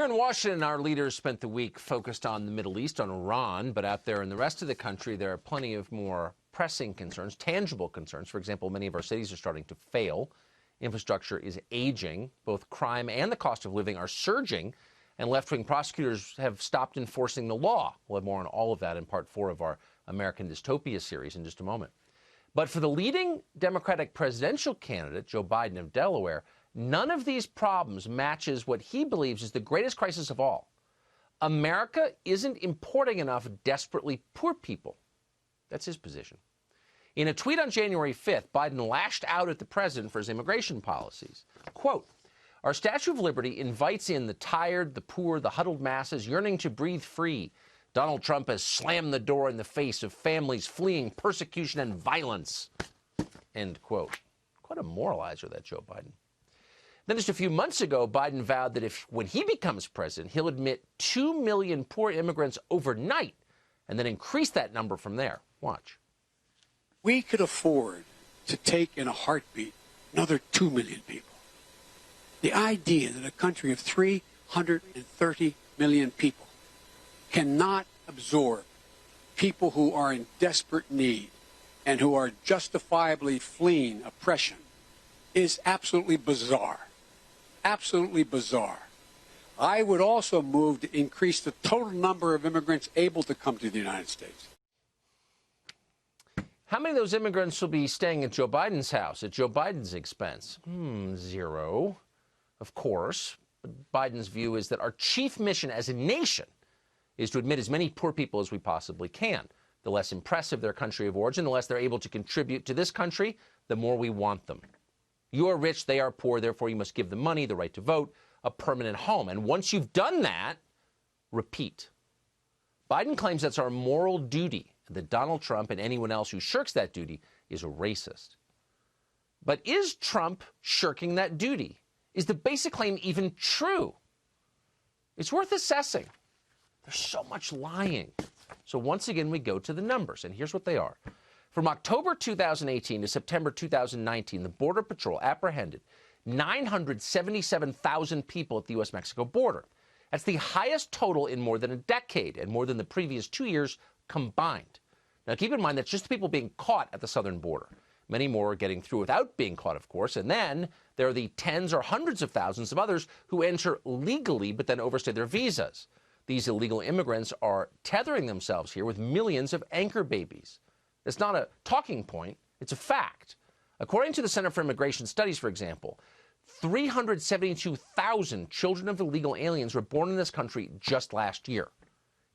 Here in Washington, our leaders spent the week focused on the Middle East, on Iran, but out there in the rest of the country, there are plenty of more pressing concerns, tangible concerns. For example, many of our cities are starting to fail. Infrastructure is aging. Both crime and the cost of living are surging, and left-wing prosecutors have stopped enforcing the law. We'll have more on all of that in part 4 of our American Dystopia series in just a moment. But for the leading Democratic presidential candidate, Joe Biden of Delaware, none of these problems matches what he believes is the greatest crisis of all. America isn't importing enough desperately poor people. That's his position. In a tweet on January 5th, Biden lashed out at the president for his immigration policies. Quote, "Our Statue of Liberty invites in the tired, the poor, the huddled masses yearning to breathe free. Donald Trump has slammed the door in the face of families fleeing persecution and violence." End quote. Quite a moralizer, that Joe Biden. Then just a few months ago, Biden vowed that when he becomes president, he'll admit 2 million poor immigrants overnight and then increase that number from there. Watch. We could afford to take in a heartbeat another 2 million people. The idea that a country of 330 million people cannot absorb people who are in desperate need and who are justifiably fleeing oppression is absolutely bizarre. Absolutely bizarre. I would also move to increase the total number of immigrants able to come to the United States. How many of those immigrants will be staying at Joe Biden's house at Joe Biden's expense? Zero, of course. But Biden's view is that our chief mission as a nation is to admit as many poor people as we possibly can. The less impressive their country of origin, the less they're able to contribute to this country, the more we want them. You are rich, they are poor, therefore you must give them money, the right to vote, a permanent home. And once you've done that, repeat. Biden claims that's our moral duty, and that Donald Trump and anyone else who shirks that duty is a racist. But is Trump shirking that duty? Is the basic claim even true? It's worth assessing. There's so much lying. So once again, we go to the numbers, and here's what they are. From October 2018 to September 2019, the Border Patrol apprehended 977,000 people at the U.S.-Mexico border. That's the highest total in more than a decade and more than the previous 2 years combined. Now, keep in mind that's just the people being caught at the southern border. Many more are getting through without being caught, of course. And then there are the tens or hundreds of thousands of others who enter legally but then overstay their visas. These illegal immigrants are tethering themselves here with millions of anchor babies. It's not a talking point. It's a fact. According to the Center for Immigration Studies, for example, 372,000 children of illegal aliens were born in this country just last year.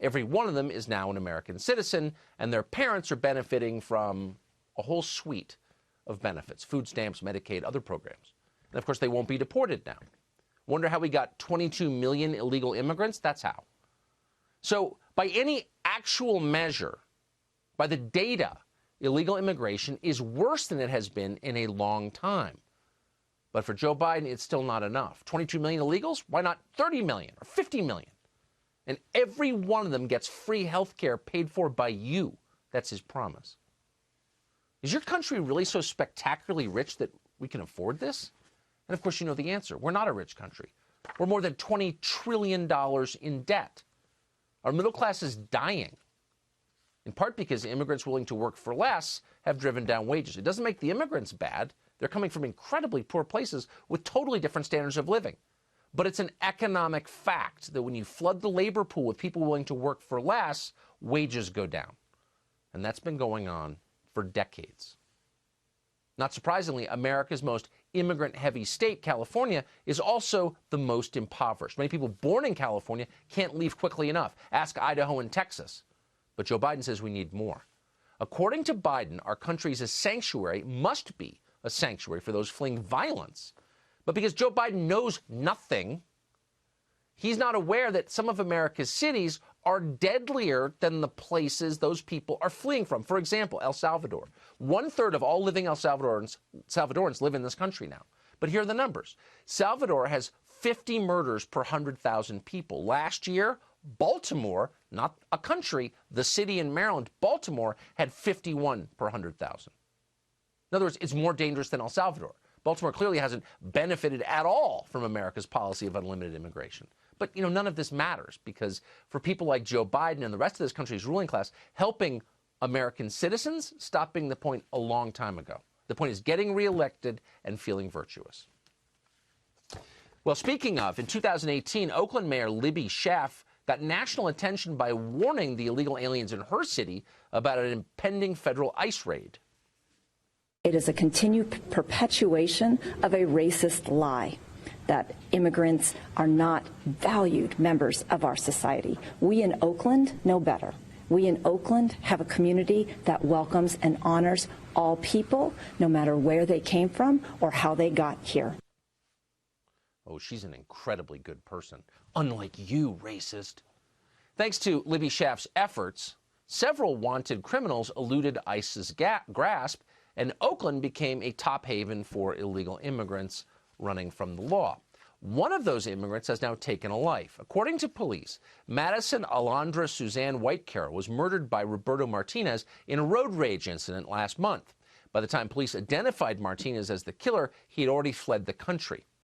Every one of them is now an American citizen, and their parents are benefiting from a whole suite of benefits, food stamps, Medicaid, other programs. And, of course, they won't be deported now. Wonder how we got 22 million illegal immigrants? That's how. So by any actual measure, by the data, illegal immigration is worse than it has been in a long time. But for Joe Biden, it's still not enough. 22 million illegals? Why not 30 million or 50 million? And every one of them gets free health care paid for by you. That's his promise. Is your country really so spectacularly rich that we can afford this? And of course, you know the answer. We're not a rich country. We're more than $20 trillion in debt. Our middle class is dying, in part because immigrants willing to work for less have driven down wages. It doesn't make the immigrants bad. They're coming from incredibly poor places with totally different standards of living. But it's an economic fact that when you flood the labor pool with people willing to work for less, wages go down. And that's been going on for decades. Not surprisingly, America's most immigrant-heavy state, California, is also the most impoverished. Many people born in California can't leave quickly enough. Ask Idaho and Texas. But Joe Biden says we need more. According to Biden, our country is a sanctuary, must be a sanctuary for those fleeing violence. But because Joe Biden knows nothing, he's not aware that some of America's cities are deadlier than the places those people are fleeing from. For example, El Salvador. 1/3 of all living El Salvadorans live in this country now. But here are the numbers. Salvador has 50 murders per 100,000 people. Last year, Baltimore, not a country, the city in Maryland, Baltimore, had 51 per 100,000. In other words, it's more dangerous than El Salvador. Baltimore clearly hasn't benefited at all from America's policy of unlimited immigration. But, none of this matters, because for people like Joe Biden and the rest of this country's ruling class, helping American citizens stopped being the point a long time ago. The point is getting reelected and feeling virtuous. Well, speaking of, in 2018, Oakland Mayor Libby Schaaf got national attention by warning the illegal aliens in her city about an impending federal ICE raid. It is a continued perpetuation of a racist lie that immigrants are not valued members of our society. We in Oakland know better. We in Oakland have a community that welcomes and honors all people, no matter where they came from or how they got here. Oh, she's an incredibly good person. Unlike you, racist. Thanks to Libby Schaaf's efforts, several wanted criminals eluded ICE's grasp, and Oakland became a top haven for illegal immigrants running from the law. One of those immigrants has now taken a life. According to police, Madison Alondra Suzanne Whitecarroll was murdered by Roberto Martinez in a road rage incident last month. By the time police identified Martinez as the killer, he had already fled the country.